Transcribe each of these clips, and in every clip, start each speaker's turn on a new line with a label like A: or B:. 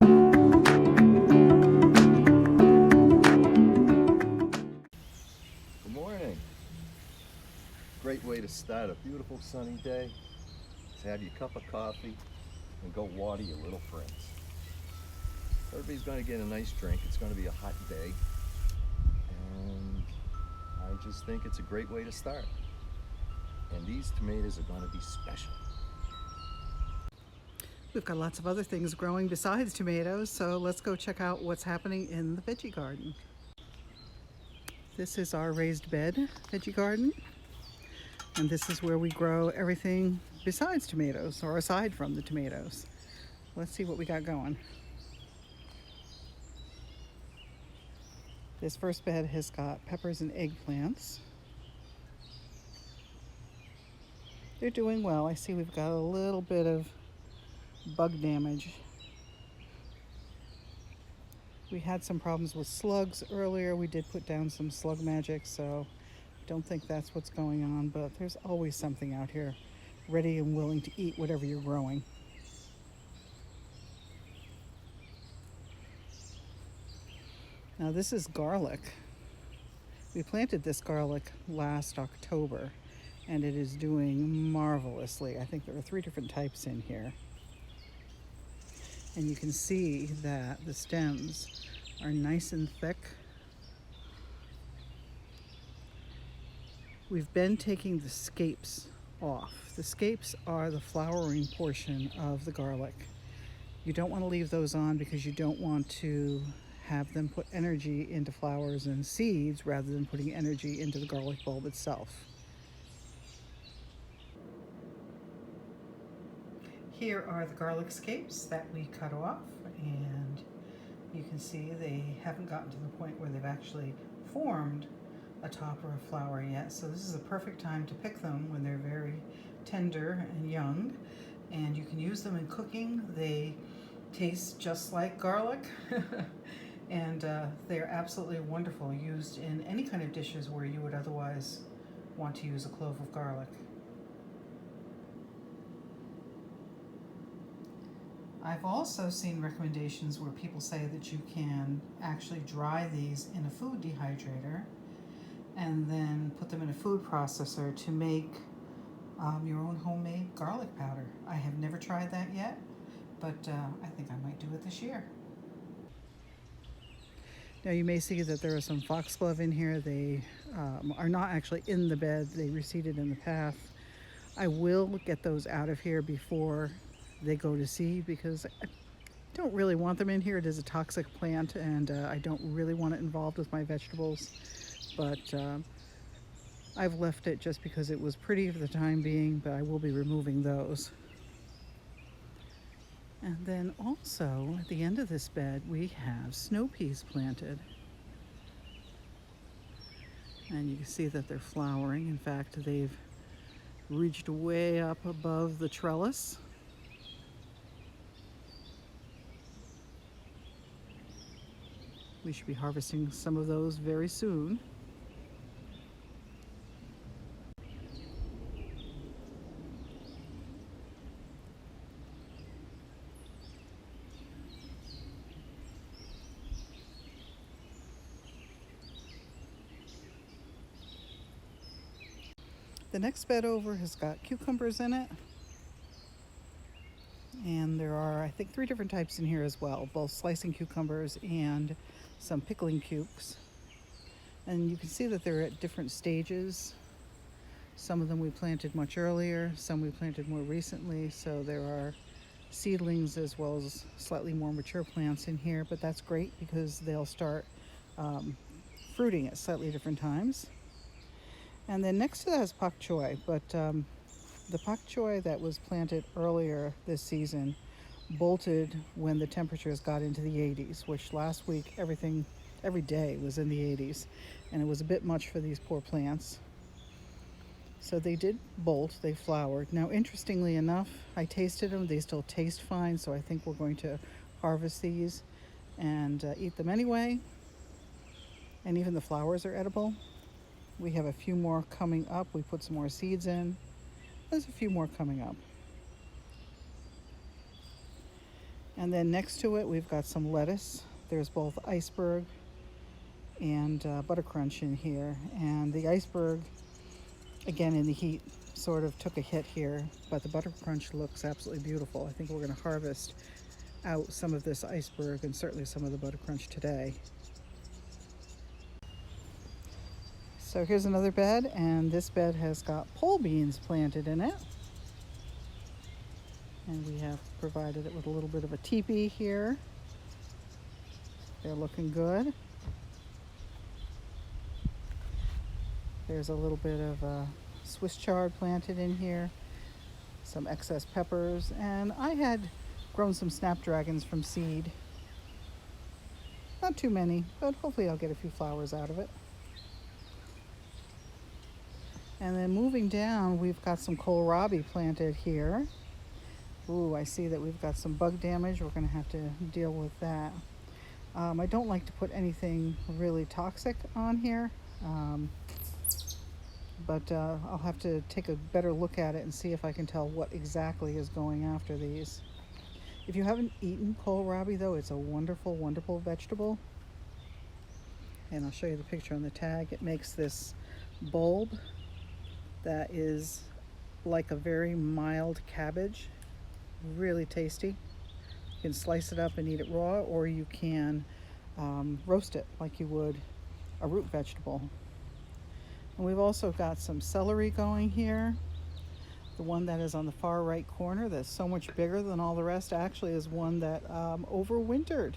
A: Good morning. Great way to start a beautiful sunny day is have your cup of coffee and go water your little friends. Everybody's going to get a nice drink. It's going to be a hot day, and I just think it's a great way to start. And these tomatoes are going to be special.
B: We've got lots of other things growing besides tomatoes, so let's go check out what's happening in the veggie garden. This is our raised bed veggie garden, and this is where we grow everything besides tomatoes, or aside from the tomatoes. Let's see what we got going. This first bed has got peppers and eggplants. They're doing well. I see we've got a little bit of bug damage. We had some problems with slugs earlier. We did put down some slug magic, so I don't think that's what's going on, but there's always something out here ready and willing to eat whatever you're growing. Now this is garlic. We planted this garlic last October, and it is doing marvelously. I think there are 3 different types in here. And you can see that the stems are nice and thick. We've been taking the scapes off. The scapes are the flowering portion of the garlic. You don't want to leave those on because you don't want to have them put energy into flowers and seeds rather than putting energy into the garlic bulb itself. Here are the garlic scapes that we cut off, and you can see they haven't gotten to the point where they've actually formed a top or a flower yet. So this is a perfect time to pick them when they're very tender and young, and you can use them in cooking. They taste just like garlic and they're absolutely wonderful used in any kind of dishes where you would otherwise want to use a clove of garlic. I've also seen recommendations where people say that you can actually dry these in a food dehydrator and then put them in a food processor to make your own homemade garlic powder. I have never tried that yet, but I think I might do it this year. Now you may see that there are some foxglove in here. They are not actually in the bed. They reseeded in the path. I will get those out of here before they go to seed because I don't really want them in here. It is a toxic plant, and I don't really want it involved with my vegetables. But I've left it just because it was pretty for the time being, but I will be removing those. And then also at the end of this bed we have snow peas planted. And you can see that they're flowering. In fact, they've reached way up above the trellis. We should be harvesting some of those very soon. The next bed over has got cucumbers in it. And there are, I think, 3 different types in here as well, both slicing cucumbers and some pickling cukes. And you can see that they're at different stages. Some of them we planted much earlier, some we planted more recently, so there are seedlings as well as slightly more mature plants in here, but that's great because they'll start fruiting at slightly different times. And then next to that is pak choi, but the pak choi that was planted earlier this season bolted when the temperatures got into the 80s, which last week every day was in the 80s, and it was a bit much for these poor plants. So they did bolt, they flowered. Now, interestingly enough, I tasted them, they still taste fine, so I think we're going to harvest these and eat them anyway. And even the flowers are edible. We have a few more coming up. We put some more seeds in. There's a few more coming up. And then next to it, we've got some lettuce. There's both iceberg and butter crunch in here. And the iceberg, again in the heat, sort of took a hit here, but the butter crunch looks absolutely beautiful. I think we're going to harvest out some of this iceberg and certainly some of the butter crunch today. So here's another bed, and this bed has got pole beans planted in it. And we have provided it with a little bit of a teepee here. They're looking good. There's a little bit of Swiss chard planted in here, some excess peppers, and I had grown some snapdragons from seed. Not too many, but hopefully I'll get a few flowers out of it. And then moving down, we've got some kohlrabi planted here. Ooh, I see that we've got some bug damage. We're going to have to deal with that. I don't like to put anything really toxic on here, but I'll have to take a better look at it and see if I can tell what exactly is going after these. If you haven't eaten kohlrabi though, it's a wonderful, wonderful vegetable. And I'll show you the picture on the tag. It makes this bulb that is like a very mild cabbage. Really tasty. You can slice it up and eat it raw, or you can roast it like you would a root vegetable. And we've also got some celery going here. The one that is on the far right corner that's so much bigger than all the rest actually is one that overwintered.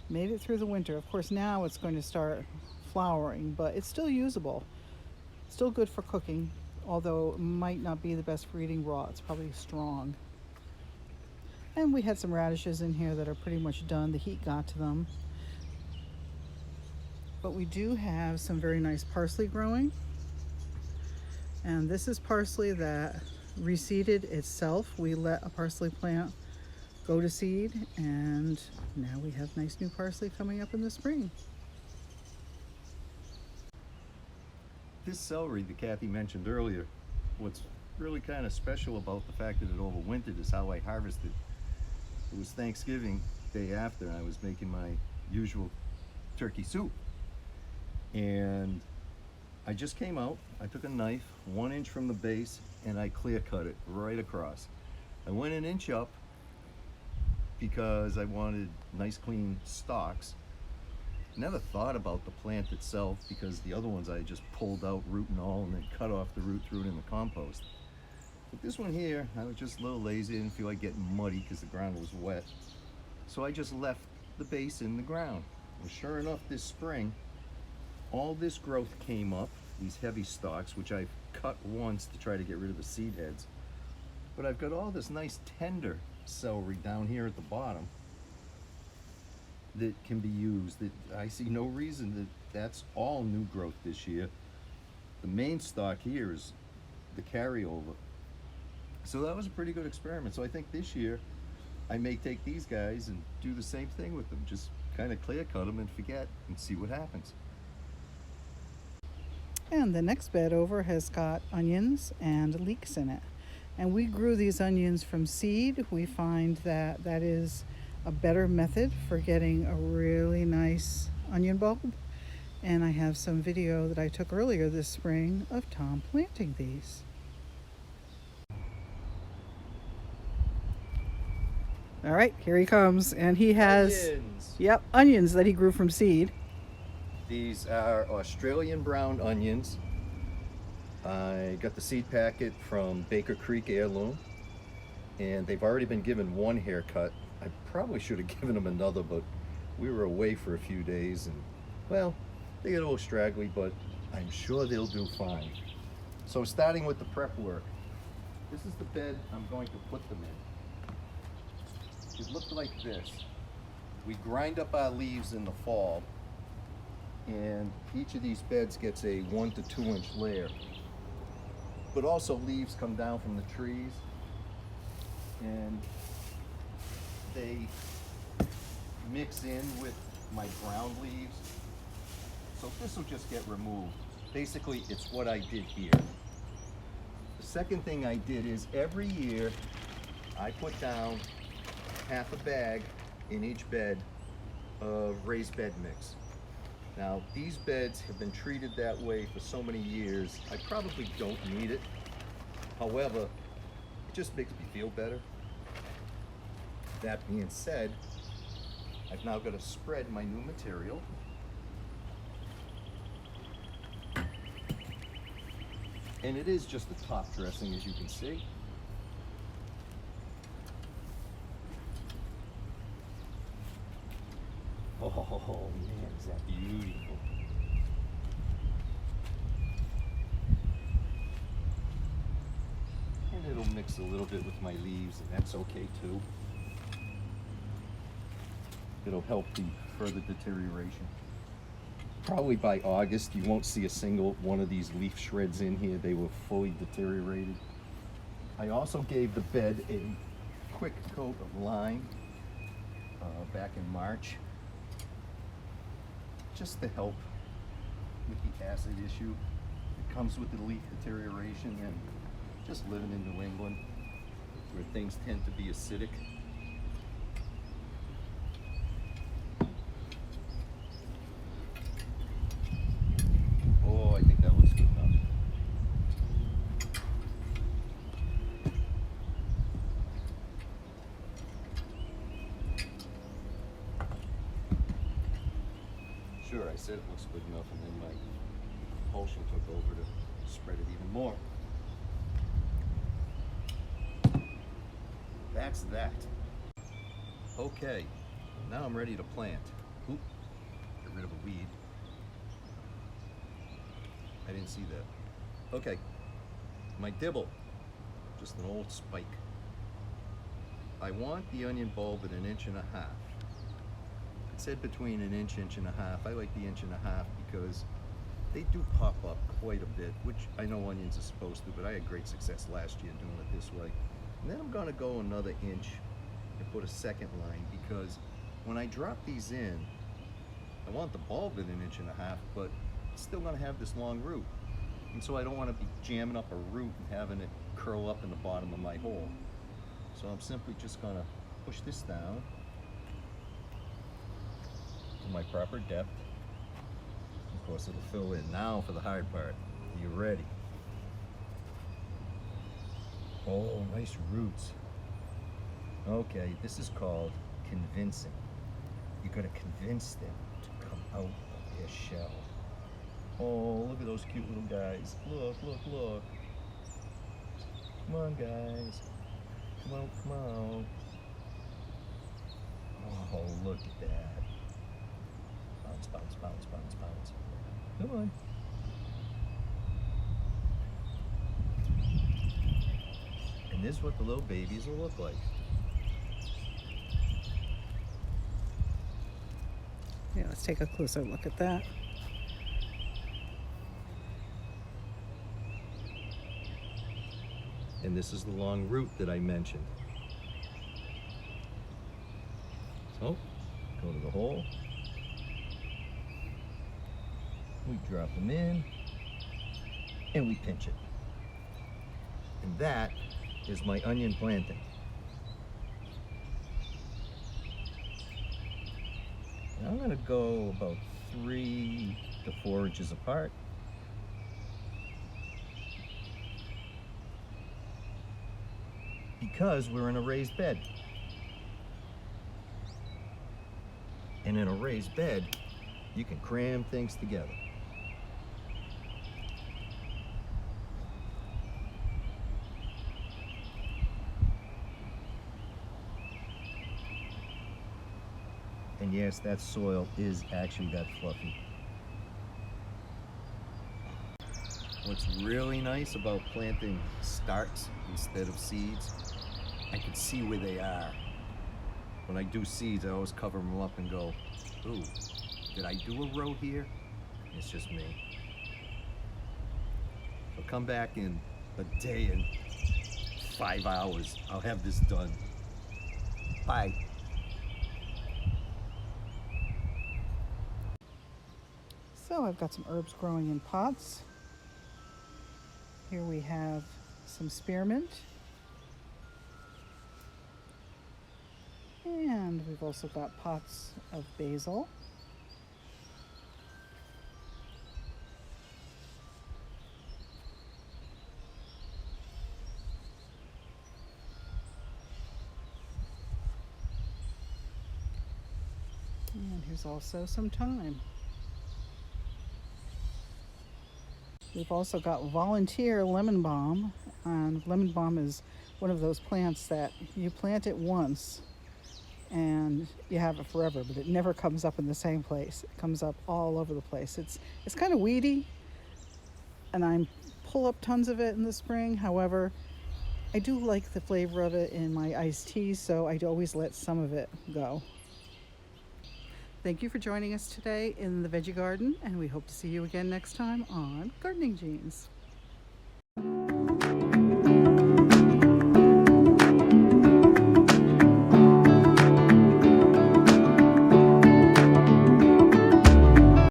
B: Made it through the winter. Of course now it's going to start flowering, but it's still usable. Still good for cooking, although it might not be the best for eating raw. It's probably strong. And we had some radishes in here that are pretty much done. The heat got to them. But we do have some very nice parsley growing. And this is parsley that reseeded itself. We let a parsley plant go to seed, and now we have nice new parsley coming up in the spring.
A: This celery that Kathy mentioned earlier, what's really kind of special about the fact that it overwintered is how I harvested. It was Thanksgiving day after, and I was making my usual turkey soup. And I just came out, I took a knife 1 inch from the base, and I clear cut it right across. I went an inch up because I wanted nice clean stalks. Never thought about the plant itself because the other ones I just pulled out root and all and then cut off the root, threw it in the compost. But this one here, I was just a little lazy, didn't feel like getting muddy because the ground was wet. So I just left the base in the ground. Well, sure enough, this spring, all this growth came up, these heavy stalks, which I've cut once to try to get rid of the seed heads. But I've got all this nice tender celery down here at the bottom that can be used. That I see no reason that that's all new growth this year. The main stalk here is the carryover. So that was a pretty good experiment. So I think this year I may take these guys and do the same thing with them. Just kind of clear cut them and forget and see what happens.
B: And the next bed over has got onions and leeks in it. And we grew these onions from seed. We find that that is a better method for getting a really nice onion bulb. And I have some video that I took earlier this spring of Tom planting these. All right, here he comes. And he has,
A: Onions.
B: Yep, onions that he grew from seed.
A: These are Australian brown onions. I got the seed packet from Baker Creek Heirloom, and they've already been given one haircut. I probably should have given them another, but we were away for a few days, and well, they get a little straggly, but I'm sure they'll do fine. So starting with the prep work, this is the bed I'm going to put them in. It looked like this. We grind up our leaves in the fall, and each of these beds gets a 1 to 2 inch layer. But also leaves come down from the trees, and they mix in with my ground leaves. So this will just get removed. Basically, it's what I did here. The second thing I did is every year I put down half a bag in each bed of raised bed mix. Now, these beds have been treated that way for so many years, I probably don't need it. However, it just makes me feel better. That being said, I've now got to spread my new material. And it is just a top dressing, as you can see. Oh man, is that beautiful. And it'll mix a little bit with my leaves, and that's okay too. It'll help the further deterioration. Probably by August, you won't see a single one of these leaf shreds in here. They were fully deteriorated. I also gave the bed a quick coat of lime back in March, just to help with the acid issue that comes with the leaf deterioration and just living in New England where things tend to be acidic. Oh, I think that looks good enough. Sure, I said it looks good enough, and then my compulsion took over to spread it even more. That's that. Okay, now I'm ready to plant. Oop, get rid of a weed. I didn't see that. Okay, my dibble, just an old spike. I want the onion bulb at 1.5 inches. It said between 1 inch, 1.5 inches. I like the 1.5 inches because they do pop up quite a bit, which I know onions are supposed to, but I had great success last year doing it this way. And then I'm gonna go another inch and put a second line, because when I drop these in, I want the bulb at 1.5 inches, but it's still gonna have this long root. And so I don't wanna be jamming up a root and having it curl up in the bottom of my hole. So I'm simply just gonna push this down to my proper depth. Of course, it'll fill in. Now for the hard part. Are you ready? Oh, nice roots. Okay, this is called convincing. You gotta convince them to come out of their shell. Oh, look at those cute little guys. Look, look, look. Come on, guys. Come on, come on. Oh, look at that. Bounce, bounce, bounce, bounce, bounce. Come on. And this is what the little babies will look like.
B: Yeah, let's take a closer look at that.
A: And this is the long root that I mentioned. So, go to the hole. We drop them in, and we pinch it. And that is my onion planting. And I'm gonna go about 3 to 4 inches apart. Because we're in a raised bed. And in a raised bed, you can cram things together. And yes, that soil is actually that fluffy. What's really nice about planting starts instead of seeds, I can see where they are. When I do seeds, I always cover them up and go, ooh, did I do a row here? It's just me. So come back in a day and 5 hours. I'll have this done. Bye.
B: So I've got some herbs growing in pots. Here we have some spearmint And we've also got pots of basil. And here's also some thyme. We've also got volunteer lemon balm. And lemon balm is one of those plants that you plant it once and you have it forever, but it never comes up in the same place. It comes up all over the place. It's kind of weedy, and I pull up tons of it in the spring. However, I do like the flavor of it in my iced tea, so I always let some of it go. Thank you for joining us today in the Veggie Garden, and we hope to see you again next time on Gardening Jeans.